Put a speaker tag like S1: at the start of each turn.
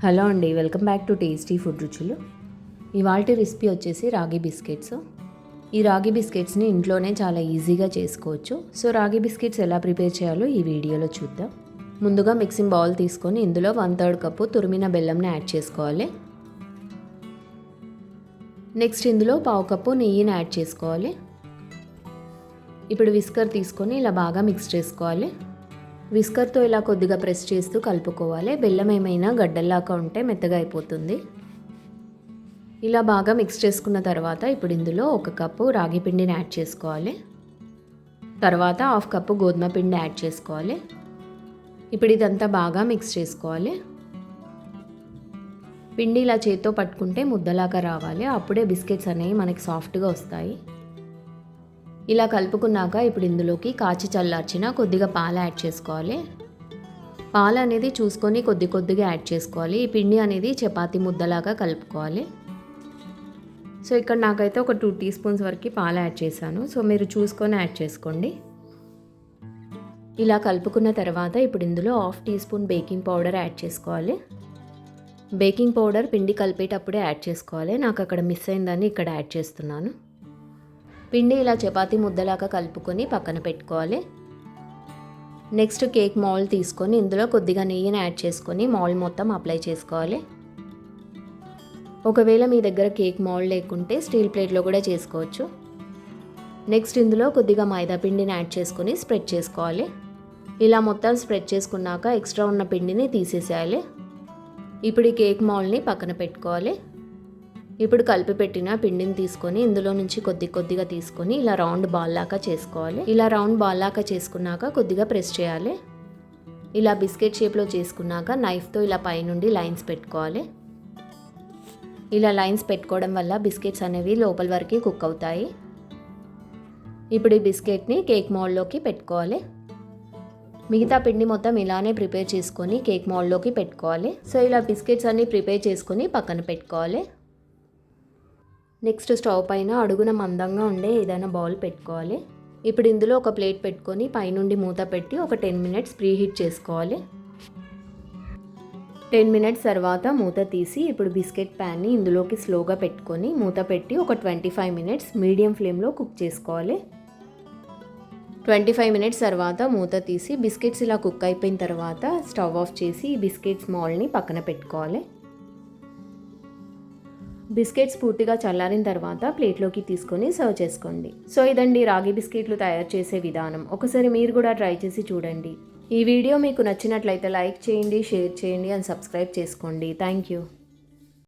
S1: Hello అండి, welcome back to tasty food రుచులు. ఇవాల్టి రెసిపీ వచ్చేసి రాగి బిస్కెట్స్. ఈ రాగి బిస్కెట్స్ని ఇంట్లోనే చాలా ఈజీగా చేసుకోవచ్చు. సో రాగి బిస్కెట్స్ ఎలా ప్రిపేర్ చేయాలో ఈ వీడియోలో చూద్దాం. ముందుగా మిక్సింగ్ బౌల్ తీసుకొని ఇందులో 1/3 కప్పు తురిమిన బెల్లంని యాడ్ చేసుకోవాలి. నెక్స్ట్ ఇందులో 1/2 కప్పు నెయ్యిని యాడ్ చేసుకోవాలి. ఇప్పుడు విస్కర్ తీసుకొని ఇలా బాగా మిక్స్ చేసుకోవాలి. విస్కర్తో ఇలా కొద్దిగా ప్రెస్ చేస్తూ కలుపుకోవాలి. బెల్లం ఏమైనా గడ్డల్లాగా ఉంటే మెత్తగా అయిపోతుంది. ఇలా బాగా మిక్స్ చేసుకున్న తర్వాత ఇప్పుడు ఇందులో 1 కప్పు రాగి పిండిని యాడ్ చేసుకోవాలి. తర్వాత 1/2 కప్పు గోధుమ పిండి యాడ్ చేసుకోవాలి. ఇప్పుడు ఇదంతా బాగా మిక్స్ చేసుకోవాలి. పిండి ఇలా చేత్తో పట్టుకుంటే ముద్దలాగా రావాలి. అప్పుడే బిస్కెట్స్ అనేవి మనకి సాఫ్ట్గా వస్తాయి. ఇలా కలుపుకున్నాక ఇప్పుడు ఇందులోకి కాచి చల్లార్చిన కొద్దిగా పాలు యాడ్ చేసుకోవాలి. పాలు అనేది చూసుకొని కొద్దిగా యాడ్ చేసుకోవాలి. ఈ పిండి అనేది చపాతీ ముద్దలాగా కలుపుకోవాలి. సో ఇక్కడ నాకైతే ఒక 2 టీ స్పూన్స్ వరకు పాలు యాడ్ చేశాను. సో మీరు చూసుకొని యాడ్ చేసుకోండి. ఇలా కలుపుకున్న తర్వాత ఇప్పుడు ఇందులో 1/2 teaspoon baking powder add చేసుకోవాలి. బేకింగ్ పౌడర్ పిండి కలిపేటప్పుడే యాడ్ చేసుకోవాలి. నాకు అక్కడ మిస్ అయిందని ఇక్కడ యాడ్ చేస్తున్నాను. పిండి ఇలా చపాతీ ముద్దలాగా కలుపుకొని పక్కన పెట్టుకోవాలి. నెక్స్ట్ కేక్ మౌల్డ్ తీసుకొని ఇందులో కొద్దిగా నెయ్యిని యాడ్ చేసుకొని మౌల్డ్ మొత్తం అప్లై చేసుకోవాలి. ఒకవేళ మీ దగ్గర కేక్ మౌల్డ్ లేకుంటే స్టీల్ ప్లేట్లో కూడా చేసుకోవచ్చు. నెక్స్ట్ ఇందులో కొద్దిగా మైదా పిండిని యాడ్ చేసుకొని స్ప్రెడ్ చేసుకోవాలి. ఇలా మొత్తం స్ప్రెడ్ చేసుకున్నాక ఎక్స్ట్రా ఉన్న పిండిని తీసేసేయాలి. ఇప్పుడు ఈ కేక్ మౌల్డ్ని పక్కన పెట్టుకోవాలి. ఇప్పుడు కలిపి పెట్టిన పిండిని తీసుకొని ఇందులో నుంచి కొద్దిగా తీసుకొని ఇలా రౌండ్ బాల్ లాగా చేసుకోవాలి. ఇలా రౌండ్ బాల్ లాగా చేసుకున్నాక కొద్దిగా ప్రెస్ చేయాలి. ఇలా బిస్కెట్ షేప్లో చేసుకున్నాక నైఫ్తో ఇలా పైనుండి లైన్స్ పెట్టుకోవాలి. ఇలా లైన్స్ పెట్టుకోవడం వల్ల బిస్కెట్స్ అనేవి లోపల వరకు కుక్ అవుతాయి. ఇప్పుడు ఈ బిస్కెట్ని కేక్ మౌల్డ్లోకి పెట్టుకోవాలి. మిగతా పిండి మొత్తం ఇలానే ప్రిపేర్ చేసుకొని కేక్ మౌల్డ్లోకి పెట్టుకోవాలి. సో ఇలా బిస్కెట్స్ అన్నీ ప్రిపేర్ చేసుకొని పక్కన పెట్టుకోవాలి. నెక్స్ట్ స్టవ్ పైన అడుగున మందంగా ఉండే ఏదైనా బౌల్ పెట్టుకోవాలి. ఇప్పుడు ఇందులో ఒక ప్లేట్ పెట్టుకొని పైనుండి మూత పెట్టి ఒక 10 మినిట్స్ ప్రీహీట్ చేసుకోవాలి. 10 మినిట్స్ తర్వాత మూత తీసి ఇప్పుడు బిస్కెట్ ప్యాన్ని ఇందులోకి స్లోగా పెట్టుకొని మూత పెట్టి ఒక 25 మినిట్స్ మీడియం ఫ్లేమ్లో కుక్ చేసుకోవాలి. 25 మినిట్స్ తర్వాత మూత తీసి బిస్కెట్స్ ఇలా కుక్ అయిపోయిన తర్వాత స్టవ్ ఆఫ్ చేసి ఈ బిస్కెట్స్ మౌల్డ్ని పక్కన పెట్టుకోవాలి. బిస్కెట్స్ పూర్తిగా చల్లారిన తర్వాత ప్లేట్లోకి తీసుకొని సర్వ్ చేసుకోండి. సో ఇదండి రాగి బిస్కెట్లు తయారు చేసే విధానం. ఒకసారి మీరు కూడా ట్రై చేసి చూడండి. ఈ వీడియో మీకు నచ్చినట్లయితే లైక్ చేయండి, షేర్ చేయండి అండ్ సబ్స్క్రైబ్ చేసుకోండి. Thank you.